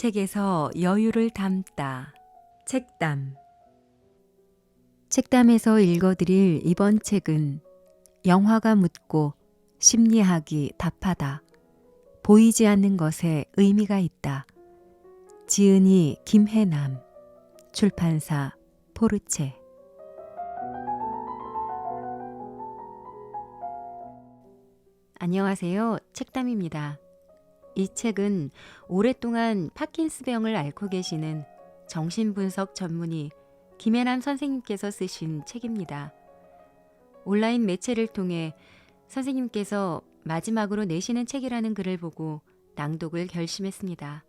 책에서 여유를 담다. 책담. 책담에서 읽어드릴 이번 책은 영화가 묻고 심리학이 답하다. 보이지 않는 것에 의미가 있다. 지은이 김혜남. 출판사 포르체. 안녕하세요. 책담입니다. 이 책은 오랫동안 파킨스병을 앓고 계시는 정신분석 전문의 김혜남 선생님께서 쓰신 책입니다. 온라인 매체를 통해 선생님께서 마지막으로 내시는 책이라는 글을 보고 낭독을 결심했습니다.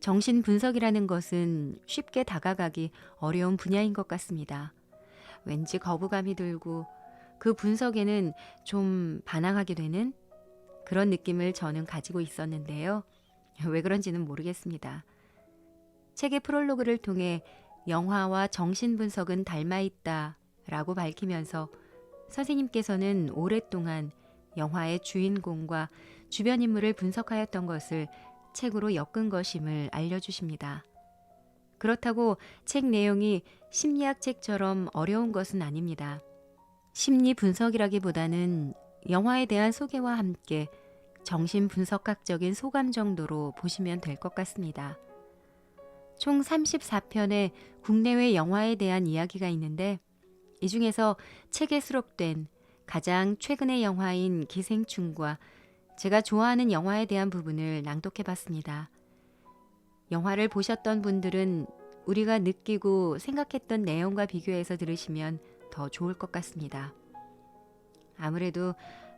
정신분석이라는 것은 쉽게 다가가기 어려운 분야인 것 같습니다. 왠지 거부감이 들고 그 분석에는 좀 반항하게 되는 그런 느낌을 저는 가지고 있었는데요. 왜 그런지는 모르겠습니다. 책의 프롤로그를 통해 영화와 정신분석은 닮아있다 라고 밝히면서 선생님께서는 오랫동안 영화의 주인공과 주변 인물을 분석하였던 것을 책으로 엮은 것임을 알려주십니다. 그렇다고 책 내용이 심리학 책처럼 어려운 것은 아닙니다. 심리 분석이라기보다는 영화에 대한 소개와 함께 정신분석학적인 소감 정도로 보시면 될 것 같습니다. 총 34편의 국내외 영화에 대한 이야기가 있는데 이 중에서 책에 수록된 가장 최근의 영화인 기생충과 제가 좋아하는 영화에 대한 부분을 낭독해봤습니다. 영화를 보셨던 분들은 우리가 느끼고 생각했던 내용과 비교해서 들으시면 더 좋을 것 같습니다. 아무래도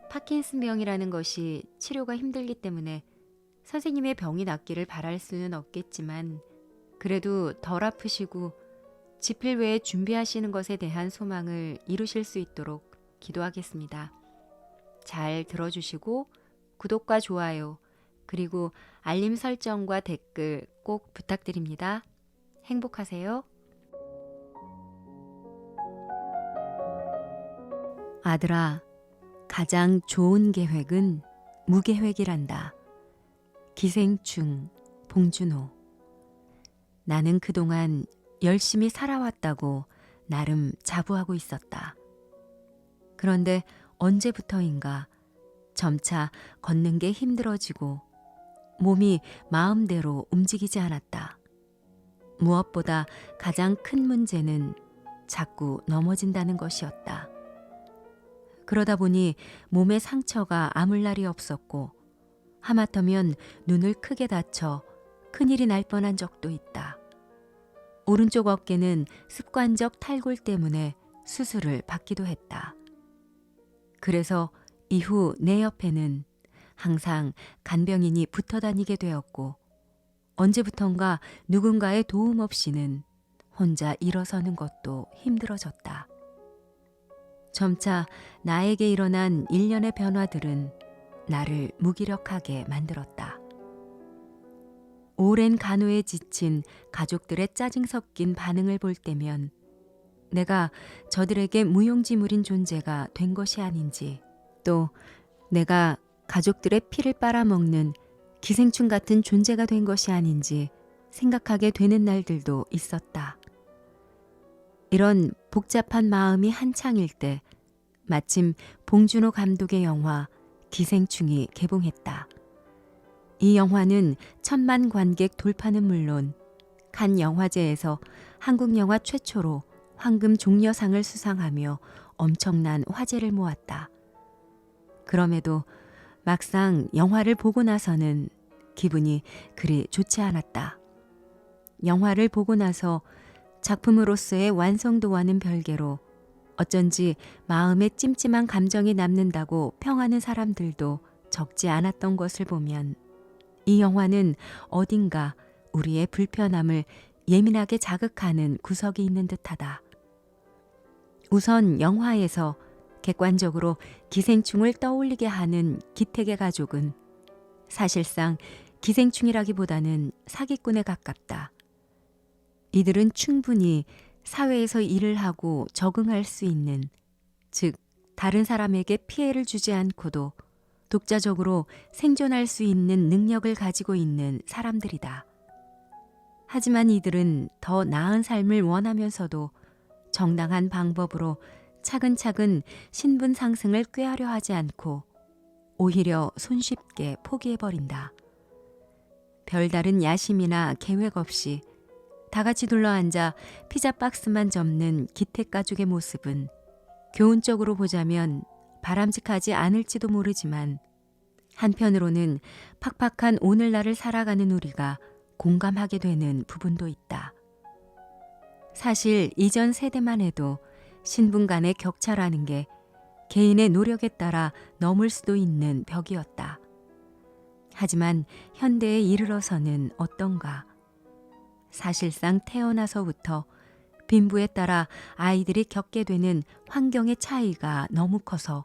파킨슨병이라는 것이 치료가 힘들기 때문에 선생님의 병이 낫기를 바랄 수는 없겠지만 그래도 덜 아프시고 집필 외에 준비하시는 것에 대한 소망을 이루실 수 있도록 기도하겠습니다. 잘 들어주시고 구독과 좋아요 그리고 알림 설정과 댓글 꼭 부탁드립니다. 행복하세요. 아들아, 가장 좋은 계획은 무계획이란다. 기생충, 봉준호. 나는 그동안 열심히 살아왔다고 나름 자부하고 있었다. 그런데 언제부터인가 점차 걷는 게 힘들어지고 몸이 마음대로 움직이지 않았다. 무엇보다 가장 큰 문제는 자꾸 넘어진다는 것이었다. 그러다 보니 몸에 상처가 아물 날이 없었고 하마터면 눈을 크게 다쳐 큰일이 날 뻔한 적도 있다. 오른쪽 어깨는 습관적 탈골 때문에 수술을 받기도 했다. 그래서 이후 내 옆에는 항상 간병인이 붙어 다니게 되었고 언제부턴가 누군가의 도움 없이는 혼자 일어서는 것도 힘들어졌다. 점차 나에게 일어난 일련의 변화들은 나를 무기력하게 만들었다. 오랜 간호에 지친 가족들의 짜증 섞인 반응을 볼 때면 내가 저들에게 무용지물인 존재가 된 것이 아닌지, 또 내가 가족들의 피를 빨아먹는 기생충 같은 존재가 된 것이 아닌지 생각하게 되는 날들도 있었다. 이런 복잡한 마음이 한창일 때 마침 봉준호 감독의 영화 기생충이 개봉했다. 이 영화는 1000만 관객 돌파는 물론 칸 영화제에서 한국 영화 최초로 황금 종려상을 수상하며 엄청난 화제를 모았다. 그럼에도 막상 영화를 보고 나서는 기분이 그리 좋지 않았다. 영화를 보고 나서 작품으로서의 완성도와는 별개로 어쩐지 마음에 찜찜한 감정이 남는다고 평하는 사람들도 적지 않았던 것을 보면 이 영화는 어딘가 우리의 불편함을 예민하게 자극하는 구석이 있는 듯하다. 우선 영화에서 객관적으로 기생충을 떠올리게 하는 기택의 가족은 사실상 기생충이라기보다는 사기꾼에 가깝다. 이들은 충분히 사회에서 일을 하고 적응할 수 있는, 즉 다른 사람에게 피해를 주지 않고도 독자적으로 생존할 수 있는 능력을 가지고 있는 사람들이다. 하지만 이들은 더 나은 삶을 원하면서도 정당한 방법으로 차근차근 신분 상승을 꾀하려 하지 않고 오히려 손쉽게 포기해버린다. 별다른 야심이나 계획 없이 다 같이 둘러앉아 피자 박스만 접는 기택 가족의 모습은 교훈적으로 보자면 바람직하지 않을지도 모르지만 한편으로는 팍팍한 오늘날을 살아가는 우리가 공감하게 되는 부분도 있다. 사실 이전 세대만 해도 신분 간의 격차라는 게 개인의 노력에 따라 넘을 수도 있는 벽이었다. 하지만 현대에 이르러서는 어떤가? 사실상 태어나서부터 빈부에 따라 아이들이 겪게 되는 환경의 차이가 너무 커서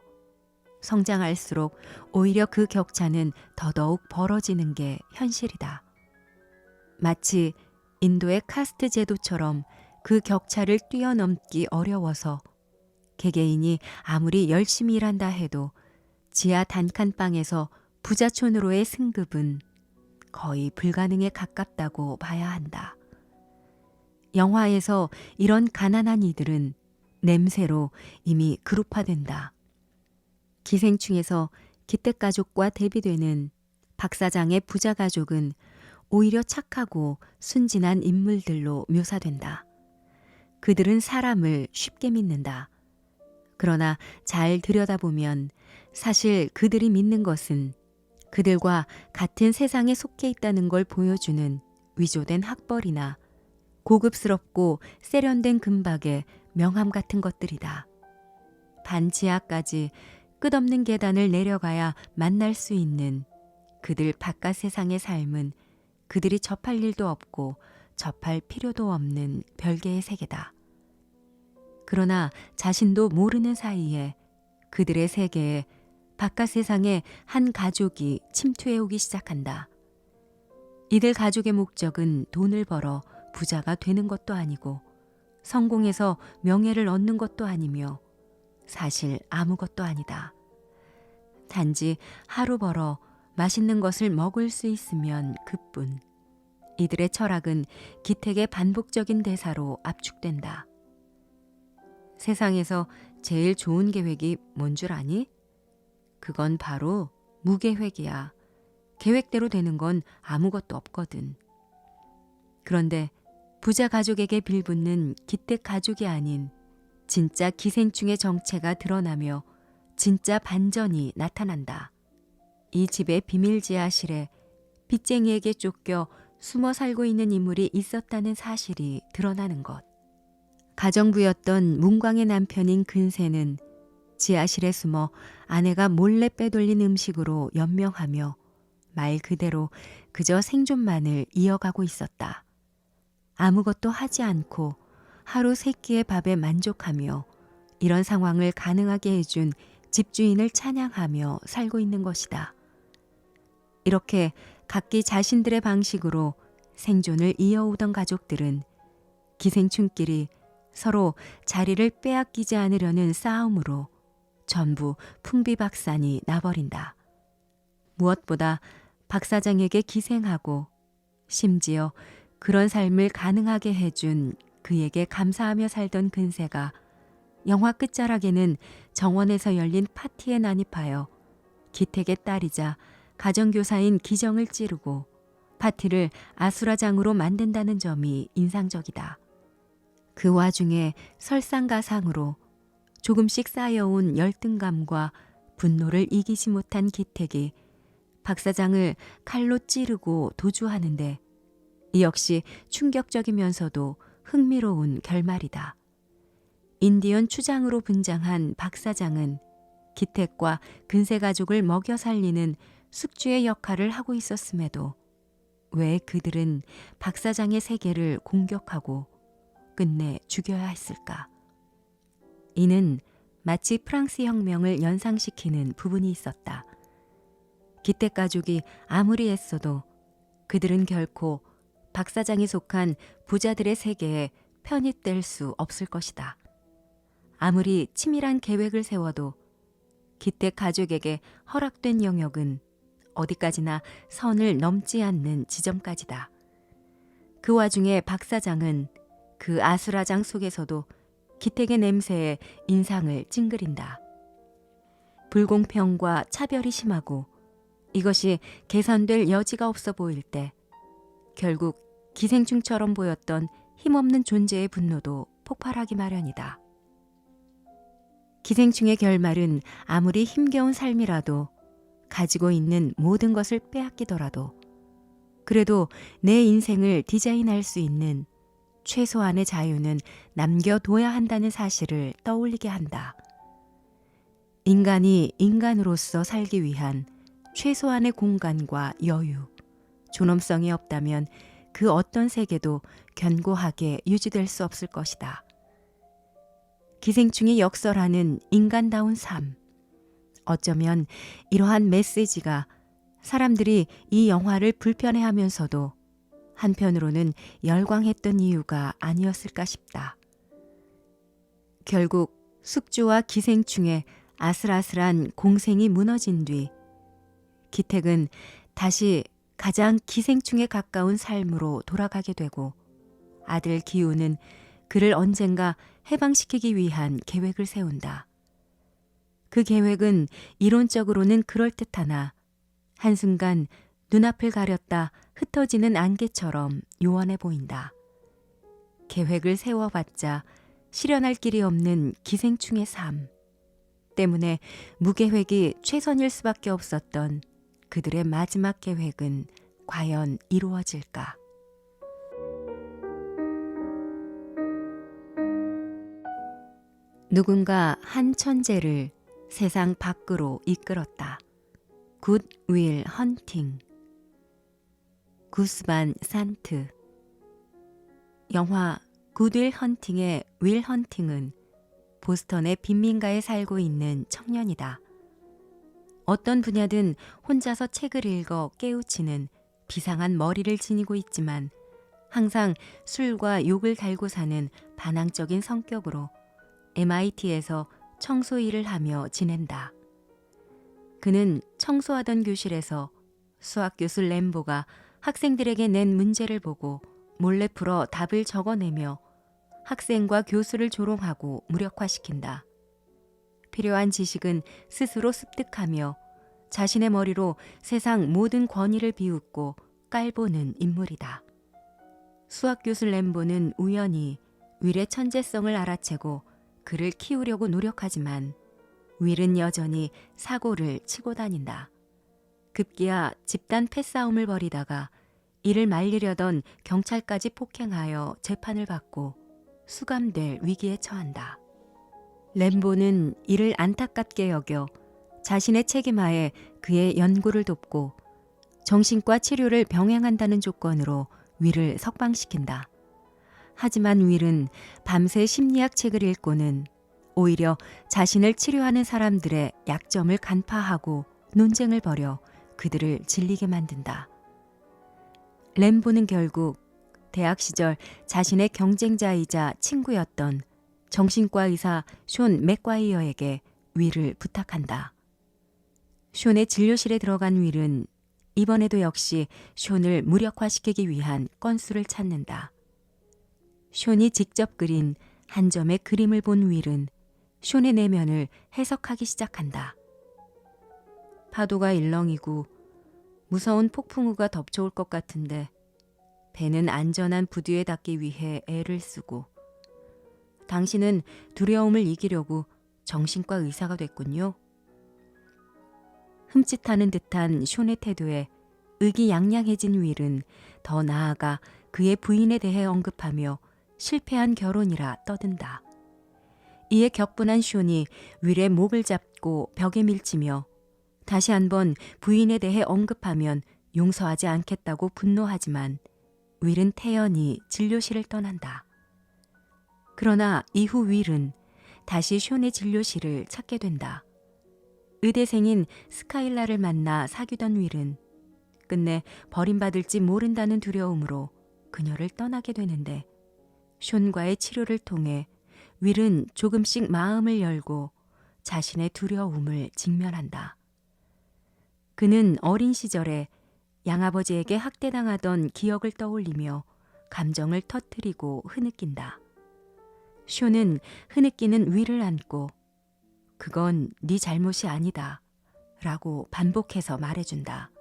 성장할수록 오히려 그 격차는 더더욱 벌어지는 게 현실이다. 마치 인도의 카스트 제도처럼 그 격차를 뛰어넘기 어려워서 개개인이 아무리 열심히 일한다 해도 지하 단칸방에서 부자촌으로의 승급은 거의 불가능에 가깝다고 봐야 한다. 영화에서 이런 가난한 이들은 냄새로 이미 그룹화된다. 기생충에서 기택가족과 대비되는 박 사장의 부자가족은 오히려 착하고 순진한 인물들로 묘사된다. 그들은 사람을 쉽게 믿는다. 그러나 잘 들여다보면 사실 그들이 믿는 것은 그들과 같은 세상에 속해 있다는 걸 보여주는 위조된 학벌이나 고급스럽고 세련된 금박의 명함 같은 것들이다. 반지하까지 끝없는 계단을 내려가야 만날 수 있는 그들 바깥 세상의 삶은 그들이 접할 일도 없고 접할 필요도 없는 별개의 세계다. 그러나 자신도 모르는 사이에 그들의 세계에 바깥 세상의 한 가족이 침투해 오기 시작한다. 이들 가족의 목적은 돈을 벌어 부자가 되는 것도 아니고 성공해서 명예를 얻는 것도 아니며 사실 아무것도 아니다. 단지 하루 벌어 맛있는 것을 먹을 수 있으면 그뿐. 이들의 철학은 기택의 반복적인 대사로 압축된다. 세상에서 제일 좋은 계획이 뭔 줄 아니? 그건 바로 무계획이야. 계획대로 되는 건 아무것도 없거든. 그런데 부자 가족에게 빌붙는 기택 가족이 아닌 진짜 기생충의 정체가 드러나며 진짜 반전이 나타난다. 이 집의 비밀 지하실에 빚쟁이에게 쫓겨 숨어 살고 있는 인물이 있었다는 사실이 드러나는 것. 가정부였던 문광의 남편인 근세는 지하실에 숨어 아내가 몰래 빼돌린 음식으로 연명하며 말 그대로 그저 생존만을 이어가고 있었다. 아무것도 하지 않고 하루 세 끼의 밥에 만족하며 이런 상황을 가능하게 해준 집주인을 찬양하며 살고 있는 것이다. 이렇게 각기 자신들의 방식으로 생존을 이어오던 가족들은 기생충끼리 서로 자리를 빼앗기지 않으려는 싸움으로 전부 풍비박산이 나버린다. 무엇보다 박 사장에게 기생하고 심지어 그런 삶을 가능하게 해준 그에게 감사하며 살던 근세가 영화 끝자락에는 정원에서 열린 파티에 난입하여 기택의 딸이자 가정교사인 기정을 찌르고 파티를 아수라장으로 만든다는 점이 인상적이다. 그 와중에 설상가상으로 조금씩 쌓여온 열등감과 분노를 이기지 못한 기택이 박 사장을 칼로 찌르고 도주하는데 이 역시 충격적이면서도 흥미로운 결말이다. 인디언 추장으로 분장한 박 사장은 기택과 근세 가족을 먹여 살리는 숙주의 역할을 하고 있었음에도 왜 그들은 박 사장의 세계를 공격하고 끝내 죽여야 했을까? 이는 마치 프랑스 혁명을 연상시키는 부분이 있었다. 기택 가족이 아무리 애써도 그들은 결코 박 사장이 속한 부자들의 세계에 편입될 수 없을 것이다. 아무리 치밀한 계획을 세워도 기택 가족에게 허락된 영역은 어디까지나 선을 넘지 않는 지점까지다. 그 와중에 박 사장은 그 아수라장 속에서도 기택의 냄새에 인상을 찡그린다. 불공평과 차별이 심하고 이것이 개선될 여지가 없어 보일 때 결국 기생충처럼 보였던 힘없는 존재의 분노도 폭발하기 마련이다. 기생충의 결말은 아무리 힘겨운 삶이라도 가지고 있는 모든 것을 빼앗기더라도 그래도 내 인생을 디자인할 수 있는 최소한의 자유는 남겨둬야 한다는 사실을 떠올리게 한다. 인간이 인간으로서 살기 위한 최소한의 공간과 여유, 존엄성이 없다면 그 어떤 세계도 견고하게 유지될 수 없을 것이다. 기생충이 역설하는 인간다운 삶. 어쩌면 이러한 메시지가 사람들이 이 영화를 불편해하면서도 한편으로는 열광했던 이유가 아니었을까 싶다. 결국 숙주와 기생충의 아슬아슬한 공생이 무너진 뒤 기택은 다시 가장 기생충에 가까운 삶으로 돌아가게 되고 아들 기우는 그를 언젠가 해방시키기 위한 계획을 세운다. 그 계획은 이론적으로는 그럴듯하나 한순간 눈앞을 가렸다 흩어지는 안개처럼 요원해 보인다. 계획을 세워봤자 실현할 길이 없는 기생충의 삶 때문에 무계획이 최선일 수밖에 없었던 그들의 마지막 계획은 과연 이루어질까? 누군가 한 천재를 세상 밖으로 이끌었다. 굿 윌 헌팅. 구스반 산트. 영화 굿 윌 헌팅의 윌 헌팅은 보스턴의 빈민가에 살고 있는 청년이다. 어떤 분야든 혼자서 책을 읽어 깨우치는 비상한 머리를 지니고 있지만 항상 술과 욕을 달고 사는 반항적인 성격으로 MIT에서 청소 일을 하며 지낸다. 그는 청소하던 교실에서 수학교수 램보가 학생들에게 낸 문제를 보고 몰래 풀어 답을 적어내며 학생과 교수를 조롱하고 무력화시킨다. 필요한 지식은 스스로 습득하며 자신의 머리로 세상 모든 권위를 비웃고 깔보는 인물이다. 수학교수 램보는 우연히 윌의 천재성을 알아채고 그를 키우려고 노력하지만 윌은 여전히 사고를 치고 다닌다. 급기야 집단 패싸움을 벌이다가 이를 말리려던 경찰까지 폭행하여 재판을 받고 수감될 위기에 처한다. 램보는 이를 안타깝게 여겨 자신의 책임하에 그의 연구를 돕고 정신과 치료를 병행한다는 조건으로 윌을 석방시킨다. 하지만 윌은 밤새 심리학 책을 읽고는 오히려 자신을 치료하는 사람들의 약점을 간파하고 논쟁을 벌여 그들을 질리게 만든다. 램보는 결국 대학 시절 자신의 경쟁자이자 친구였던 정신과 의사 숀 맥과이어에게 윌을 부탁한다. 숀의 진료실에 들어간 윌은 이번에도 역시 숀을 무력화시키기 위한 건수를 찾는다. 숀이 직접 그린 한 점의 그림을 본 윌은 숀의 내면을 해석하기 시작한다. 파도가 일렁이고 무서운 폭풍우가 덮쳐올 것 같은데 배는 안전한 부두에 닿기 위해 애를 쓰고 당신은 두려움을 이기려고 정신과 의사가 됐군요. 흠칫하는 듯한 숀의 태도에 의기양양해진 윌은 더 나아가 그의 부인에 대해 언급하며 실패한 결혼이라 떠든다. 이에 격분한 숀이 윌의 목을 잡고 벽에 밀치며 다시 한번 부인에 대해 언급하면 용서하지 않겠다고 분노하지만 윌은 태연히 진료실을 떠난다. 그러나 이후 윌은 다시 숀의 진료실을 찾게 된다. 의대생인 스카일라를 만나 사귀던 윌은 끝내 버림받을지 모른다는 두려움으로 그녀를 떠나게 되는데 숀과의 치료를 통해 윌은 조금씩 마음을 열고 자신의 두려움을 직면한다. 그는 어린 시절에 양아버지에게 학대당하던 기억을 떠올리며 감정을 터뜨리고 흐느낀다. 쇼는 흐느끼는 위를 안고 그건 네 잘못이 아니다 라고 반복해서 말해준다.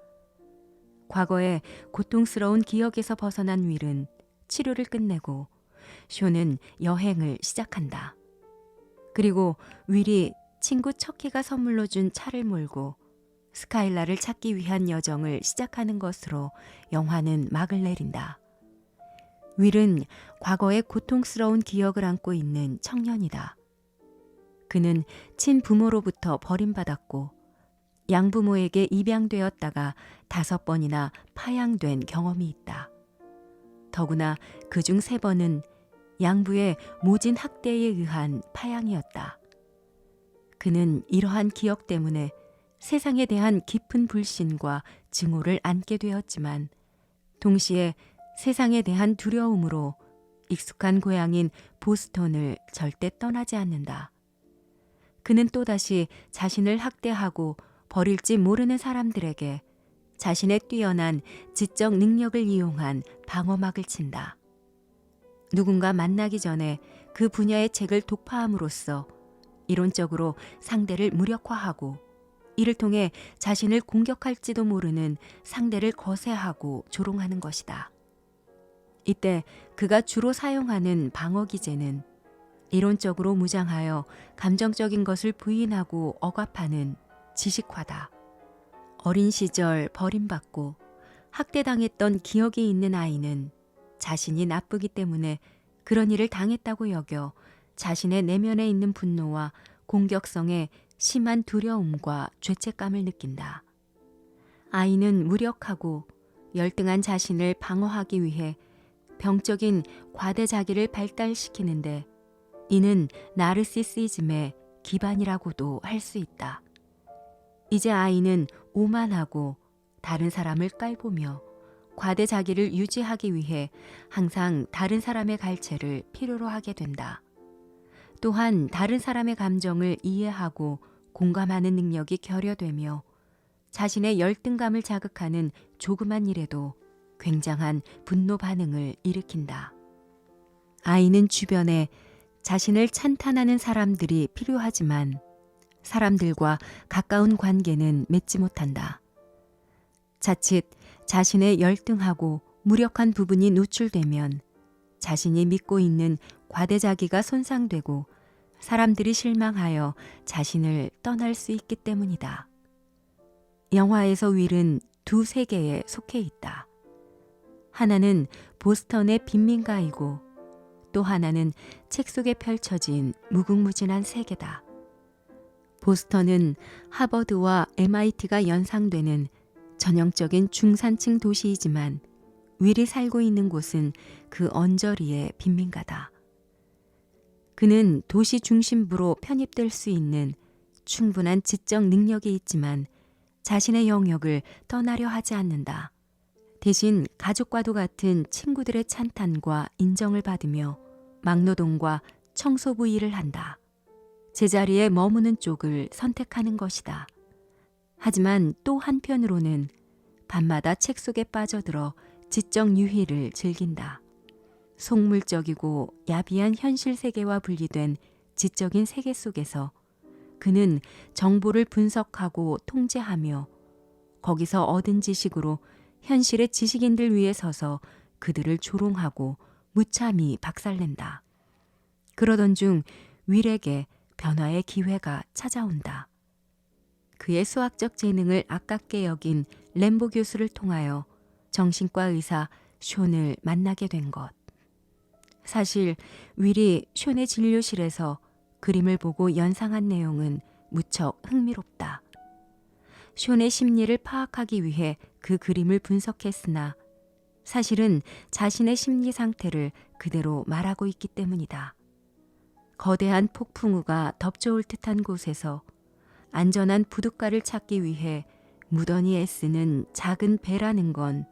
과거의 고통스러운 기억에서 벗어난 윌은 치료를 끝내고 쇼는 여행을 시작한다. 그리고 윌이 친구 척키가 선물로 준 차를 몰고 스카일라를 찾기 위한 여정을 시작하는 것으로 영화는 막을 내린다. 윌은 과거의 고통스러운 기억을 안고 있는 청년이다. 그는 친부모로부터 버림받았고 양부모에게 입양되었다가 5번이나 파양된 경험이 있다. 더구나 그중 3번은 양부의 모진 학대에 의한 파양이었다. 그는 이러한 기억 때문에 세상에 대한 깊은 불신과 증오를 안게 되었지만 동시에 세상에 대한 두려움으로 익숙한 고향인 보스턴을 절대 떠나지 않는다. 그는 또다시 자신을 학대하고 버릴지 모르는 사람들에게 자신의 뛰어난 지적 능력을 이용한 방어막을 친다. 누군가 만나기 전에 그 분야의 책을 독파함으로써 이론적으로 상대를 무력화하고 이를 통해 자신을 공격할지도 모르는 상대를 거세하고 조롱하는 것이다. 이때 그가 주로 사용하는 방어 기제는 이론적으로 무장하여 감정적인 것을 부인하고 억압하는 지식화다. 어린 시절 버림받고 학대당했던 기억이 있는 아이는 자신이 나쁘기 때문에 그런 일을 당했다고 여겨 자신의 내면에 있는 분노와 공격성에 심한 두려움과 죄책감을 느낀다. 아이는 무력하고 열등한 자신을 방어하기 위해 병적인 과대자기를 발달시키는데 이는 나르시시즘의 기반이라고도 할 수 있다. 이제 아이는 오만하고 다른 사람을 깔보며 과대자기를 유지하기 위해 항상 다른 사람의 갈채를 필요로 하게 된다. 또한 다른 사람의 감정을 이해하고 공감하는 능력이 결여되며 자신의 열등감을 자극하는 조그만 일에도 굉장한 분노 반응을 일으킨다. 아이는 주변에 자신을 찬탄하는 사람들이 필요하지만 사람들과 가까운 관계는 맺지 못한다. 자칫 자신의 열등하고 무력한 부분이 노출되면 자신이 믿고 있는 과대자기가 손상되고 사람들이 실망하여 자신을 떠날 수 있기 때문이다. 영화에서 윌은 2 세계에 속해 있다. 하나는 보스턴의 빈민가이고 또 하나는 책 속에 펼쳐진 무궁무진한 세계다. 보스턴은 하버드와 MIT가 연상되는 전형적인 중산층 도시이지만 윌이 살고 있는 곳은 그 언저리의 빈민가다. 그는 도시 중심부로 편입될 수 있는 충분한 지적 능력이 있지만 자신의 영역을 떠나려 하지 않는다. 대신 가족과도 같은 친구들의 찬탄과 인정을 받으며 막노동과 청소부 일을 한다. 제자리에 머무는 쪽을 선택하는 것이다. 하지만 또 한편으로는 밤마다 책 속에 빠져들어 지적 유희를 즐긴다. 속물적이고 야비한 현실 세계와 분리된 지적인 세계 속에서 그는 정보를 분석하고 통제하며 거기서 얻은 지식으로 현실의 지식인들 위에 서서 그들을 조롱하고 무참히 박살낸다. 그러던 중 윌에게 변화의 기회가 찾아온다. 그의 수학적 재능을 아깝게 여긴 램보 교수를 통하여 정신과 의사 숀을 만나게 된 것. 사실 윌이 숀의 진료실에서 그림을 보고 연상한 내용은 무척 흥미롭다. 숀의 심리를 파악하기 위해 그 그림을 분석했으나 사실은 자신의 심리 상태를 그대로 말하고 있기 때문이다. 거대한 폭풍우가 덮쳐올 듯한 곳에서 안전한 부둣가를 찾기 위해 무던히 애쓰는 작은 배라는 건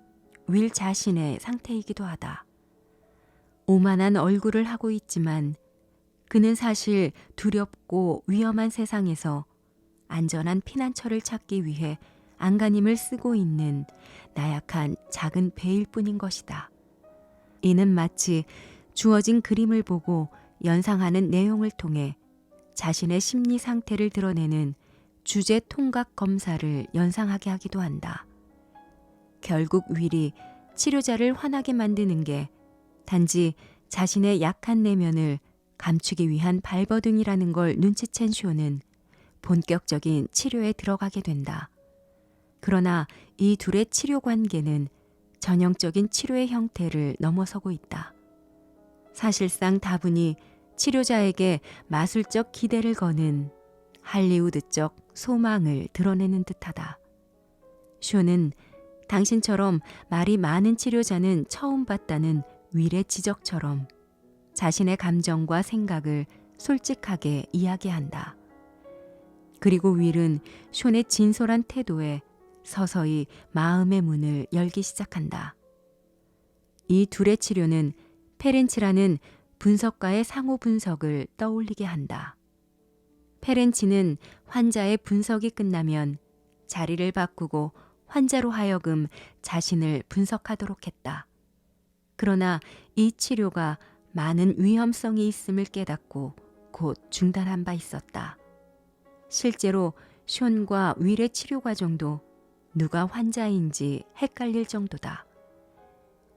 윌 자신의 상태이기도 하다. 오만한 얼굴을 하고 있지만 그는 사실 두렵고 위험한 세상에서 안전한 피난처를 찾기 위해 안간힘을 쓰고 있는 나약한 작은 배일 뿐인 것이다. 이는 마치 주어진 그림을 보고 연상하는 내용을 통해 자신의 심리 상태를 드러내는 주제 통각 검사를 연상하게 하기도 한다. 결국 윌이 치료자를 화나게 만드는 게 단지 자신의 약한 내면을 감추기 위한 발버둥이라는 걸 눈치챈 쇼는 본격적인 치료에 들어가게 된다. 그러나 이 둘의 치료 관계는 전형적인 치료의 형태를 넘어서고 있다. 사실상 다분히 치료자에게 마술적 기대를 거는 할리우드적 소망을 드러내는 듯하다. 쇼는 당신처럼 말이 많은 치료자는 처음 봤다는 윌의 지적처럼 자신의 감정과 생각을 솔직하게 이야기한다. 그리고 윌은 쇼의 진솔한 태도에 서서히 마음의 문을 열기 시작한다. 이 둘의 치료는 페렌치라는 분석가의 상호 분석을 떠올리게 한다. 페렌치는 환자의 분석이 끝나면 자리를 바꾸고 환자로 하여금 자신을 분석하도록 했다. 그러나 이 치료가 많은 위험성이 있음을 깨닫고 곧 중단한 바 있었다. 실제로 숀과 윌의 치료 과정도 누가 환자인지 헷갈릴 정도다.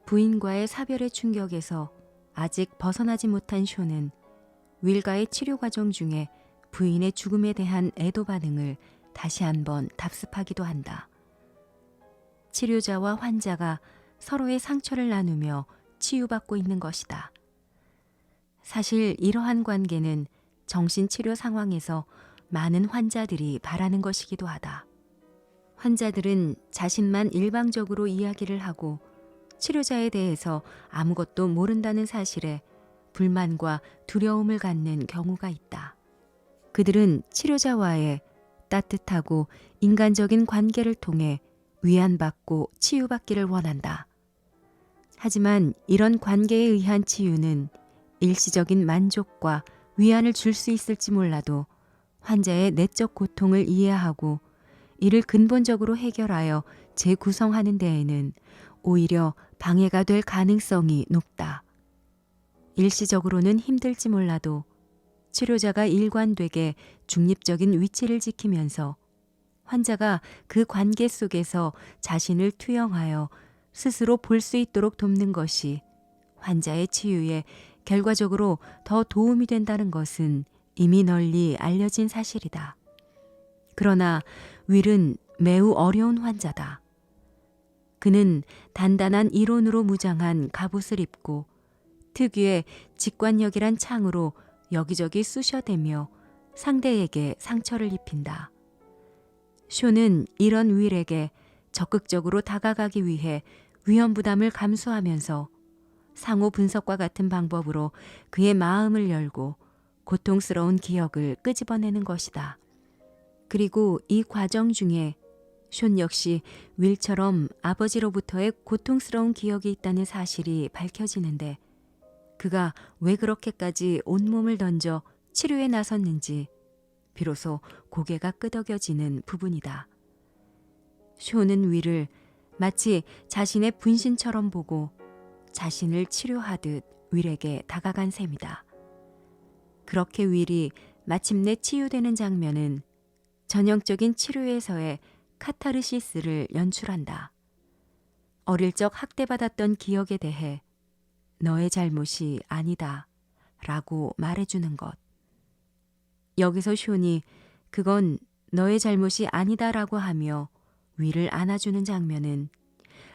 부인과의 사별의 충격에서 아직 벗어나지 못한 숀은 윌과의 치료 과정 중에 부인의 죽음에 대한 애도 반응을 다시 한번 답습하기도 한다. 치료자와 환자가 서로의 상처를 나누며 치유받고 있는 것이다. 사실 이러한 관계는 정신치료 상황에서 많은 환자들이 바라는 것이기도 하다. 환자들은 자신만 일방적으로 이야기를 하고 치료자에 대해서 아무것도 모른다는 사실에 불만과 두려움을 갖는 경우가 있다. 그들은 치료자와의 따뜻하고 인간적인 관계를 통해 위안받고 치유받기를 원한다. 하지만 이런 관계에 의한 치유는 일시적인 만족과 위안을 줄 수 있을지 몰라도 환자의 내적 고통을 이해하고 이를 근본적으로 해결하여 재구성하는 데에는 오히려 방해가 될 가능성이 높다. 일시적으로는 힘들지 몰라도 치료자가 일관되게 중립적인 위치를 지키면서 환자가 그 관계 속에서 자신을 투영하여 스스로 볼 수 있도록 돕는 것이 환자의 치유에 결과적으로 더 도움이 된다는 것은 이미 널리 알려진 사실이다. 그러나 윌은 매우 어려운 환자다. 그는 단단한 이론으로 무장한 갑옷을 입고 특유의 직관력이란 창으로 여기저기 쑤셔대며 상대에게 상처를 입힌다. 쇼는 이런 윌에게 적극적으로 다가가기 위해 위험 부담을 감수하면서 상호 분석과 같은 방법으로 그의 마음을 열고 고통스러운 기억을 끄집어내는 것이다. 그리고 이 과정 중에 숀 역시 윌처럼 아버지로부터의 고통스러운 기억이 있다는 사실이 밝혀지는데 그가 왜 그렇게까지 온몸을 던져 치료에 나섰는지 비로소 고개가 끄덕여지는 부분이다. 숀은 윌을 마치 자신의 분신처럼 보고 자신을 치료하듯 윌에게 다가간 셈이다. 그렇게 윌이 마침내 치유되는 장면은 전형적인 치료에서의 카타르시스를 연출한다. 어릴 적 학대받았던 기억에 대해 너의 잘못이 아니다 라고 말해주는 것. 여기서 숀이 그건 너의 잘못이 아니다 라고 하며 윌을 안아주는 장면은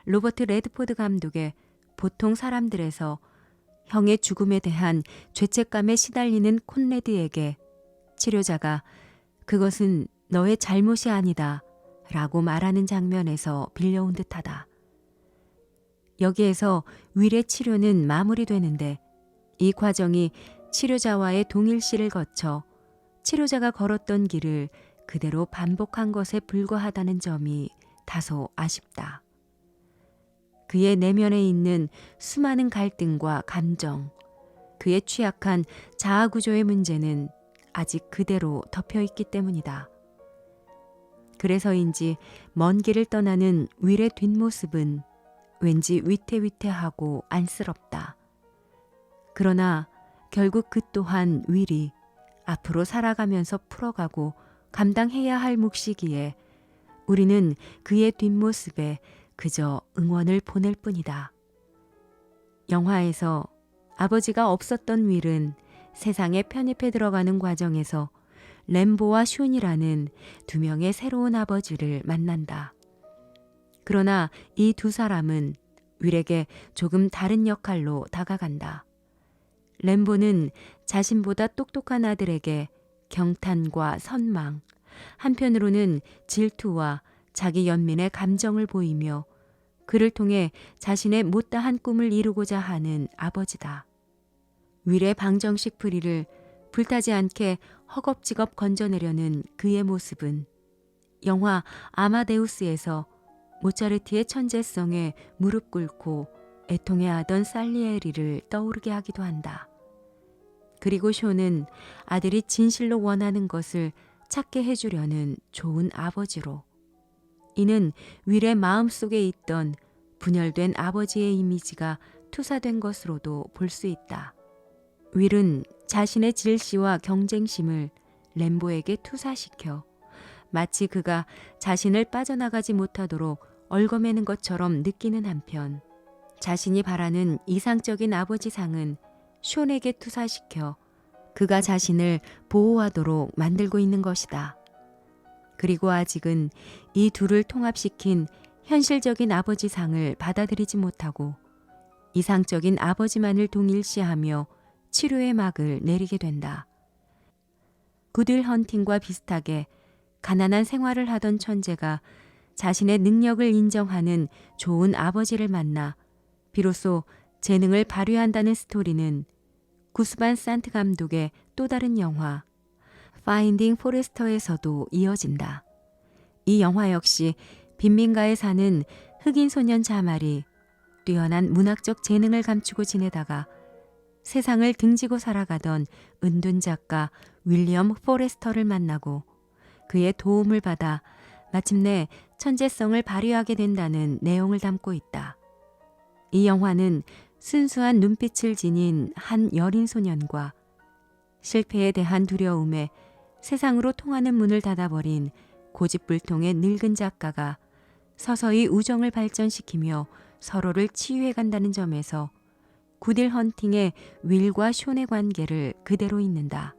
로버트 레드포드 감독의 보통 사람들에서 형의 죽음에 대한 죄책감에 시달리는 콘레드에게 치료자가 그것은 너의 잘못이 아니다 라고 말하는 장면에서 빌려온 듯하다. 여기에서 윌의 치료는 마무리되는데 이 과정이 치료자와의 동일시를 거쳐 치료자가 걸었던 길을 그대로 반복한 것에 불과하다는 점이 다소 아쉽다. 그의 내면에 있는 수많은 갈등과 감정, 그의 취약한 자아 구조의 문제는 아직 그대로 덮여 있기 때문이다. 그래서인지 먼 길을 떠나는 윌의 뒷모습은 왠지 위태위태하고 안쓰럽다. 그러나 결국 그 또한 윌이 앞으로 살아가면서 풀어가고 감당해야 할 몫이기에 우리는 그의 뒷모습에 그저 응원을 보낼 뿐이다. 영화에서 아버지가 없었던 윌은 세상에 편입해 들어가는 과정에서 램보와 숀이라는 두 명의 새로운 아버지를 만난다. 그러나 이 두 사람은 윌에게 조금 다른 역할로 다가간다. 램보는 자신보다 똑똑한 아들에게 경탄과 선망, 한편으로는 질투와 자기 연민의 감정을 보이며 그를 통해 자신의 못다한 꿈을 이루고자 하는 아버지다. 윌의 방정식 풀이를 불타지 않게 허겁지겁 건져내려는 그의 모습은 영화 아마데우스에서 모차르트의 천재성에 무릎 꿇고 애통해하던 살리에리를 떠오르게 하기도 한다. 그리고 쇼는 아들이 진실로 원하는 것을 찾게 해주려는 좋은 아버지로, 이는 윌의 마음속에 있던 분열된 아버지의 이미지가 투사된 것으로도 볼 수 있다. 윌은 자신의 질시와 경쟁심을 램보에게 투사시켜 마치 그가 자신을 빠져나가지 못하도록 얽어매는 것처럼 느끼는 한편 자신이 바라는 이상적인 아버지상은 숀에게 투사시켜 그가 자신을 보호하도록 만들고 있는 것이다. 그리고 아직은 이 둘을 통합시킨 현실적인 아버지상을 받아들이지 못하고 이상적인 아버지만을 동일시하며 치료의 막을 내리게 된다. 굿윌 헌팅과 비슷하게 가난한 생활을 하던 천재가 자신의 능력을 인정하는 좋은 아버지를 만나 비로소 재능을 발휘한다는 스토리는 구스반 산트 감독의 또 다른 영화 파인딩 포레스터에서도 이어진다. 이 영화 역시 빈민가에 사는 흑인 소년 자말이 뛰어난 문학적 재능을 감추고 지내다가 세상을 등지고 살아가던 은둔 작가 윌리엄 포레스터를 만나고 그의 도움을 받아 마침내 천재성을 발휘하게 된다는 내용을 담고 있다. 이 영화는 순수한 눈빛을 지닌 한 여린 소년과 실패에 대한 두려움에 세상으로 통하는 문을 닫아버린 고집불통의 늙은 작가가 서서히 우정을 발전시키며 서로를 치유해간다는 점에서 굿윌 헌팅의 윌과 숀의 관계를 그대로 잇는다.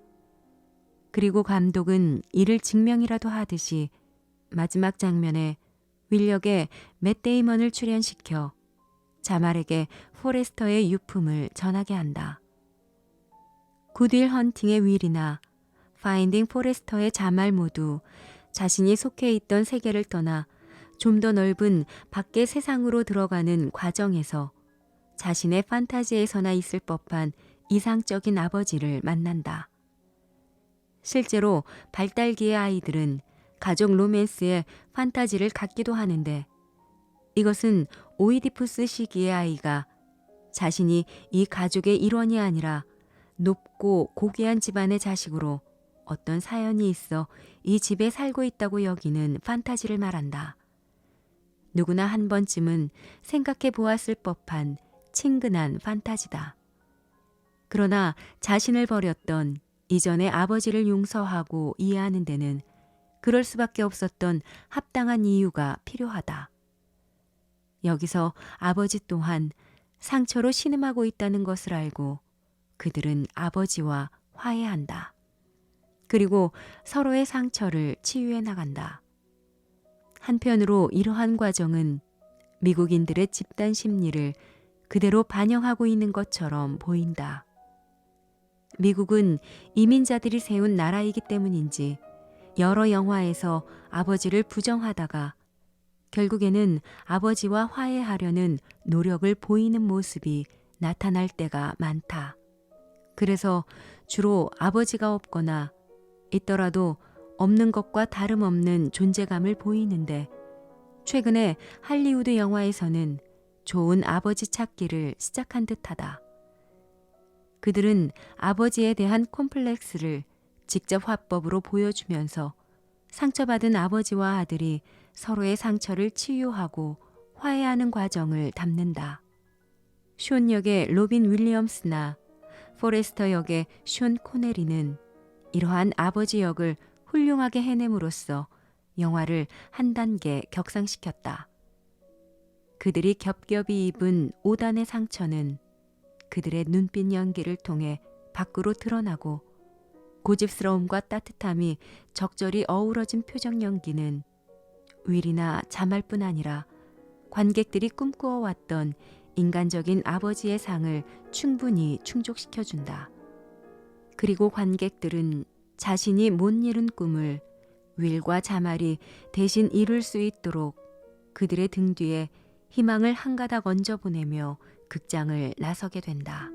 그리고 감독은 이를 증명이라도 하듯이 마지막 장면에 윌 역에 맷 데이먼을 출연시켜 자말에게 포레스터의 유품을 전하게 한다. 굿윌 헌팅의 윌이나 파인딩 포레스터의 자말 모두 자신이 속해 있던 세계를 떠나 좀 더 넓은 밖의 세상으로 들어가는 과정에서 자신의 판타지에서나 있을 법한 이상적인 아버지를 만난다. 실제로 발달기의 아이들은 가족 로맨스의 판타지를 갖기도 하는데 이것은 오이디푸스 시기의 아이가 자신이 이 가족의 일원이 아니라 높고 고귀한 집안의 자식으로 어떤 사연이 있어 이 집에 살고 있다고 여기는 판타지를 말한다. 누구나 한 번쯤은 생각해 보았을 법한 친근한 판타지다. 그러나 자신을 버렸던 이전의 아버지를 용서하고 이해하는 데는 그럴 수밖에 없었던 합당한 이유가 필요하다. 여기서 아버지 또한 상처로 신음하고 있다는 것을 알고 그들은 아버지와 화해한다. 그리고 서로의 상처를 치유해 나간다. 한편으로 이러한 과정은 미국인들의 집단 심리를 그대로 반영하고 있는 것처럼 보인다. 미국은 이민자들이 세운 나라이기 때문인지 여러 영화에서 아버지를 부정하다가 결국에는 아버지와 화해하려는 노력을 보이는 모습이 나타날 때가 많다. 그래서 주로 아버지가 없거나 있더라도 없는 것과 다름없는 존재감을 보이는데 최근에 할리우드 영화에서는 좋은 아버지 찾기를 시작한 듯하다. 그들은 아버지에 대한 콤플렉스를 직접 화법으로 보여주면서 상처받은 아버지와 아들이 서로의 상처를 치유하고 화해하는 과정을 담는다. 숀 역의 로빈 윌리엄스나 포레스터 역의 숀 코네리는 이러한 아버지 역을 훌륭하게 해냄으로써 영화를 한 단계 격상시켰다. 그들이 겹겹이 입은 5단의 상처는 그들의 눈빛 연기를 통해 밖으로 드러나고 고집스러움과 따뜻함이 적절히 어우러진 표정 연기는 윌이나 자말뿐 아니라 관객들이 꿈꾸어왔던 인간적인 아버지의 상을 충분히 충족시켜준다. 그리고 관객들은 자신이 못 이룬 꿈을 윌과 자말이 대신 이룰 수 있도록 그들의 등 뒤에 희망을 한 가닥 얹어 보내며 극장을 나서게 된다.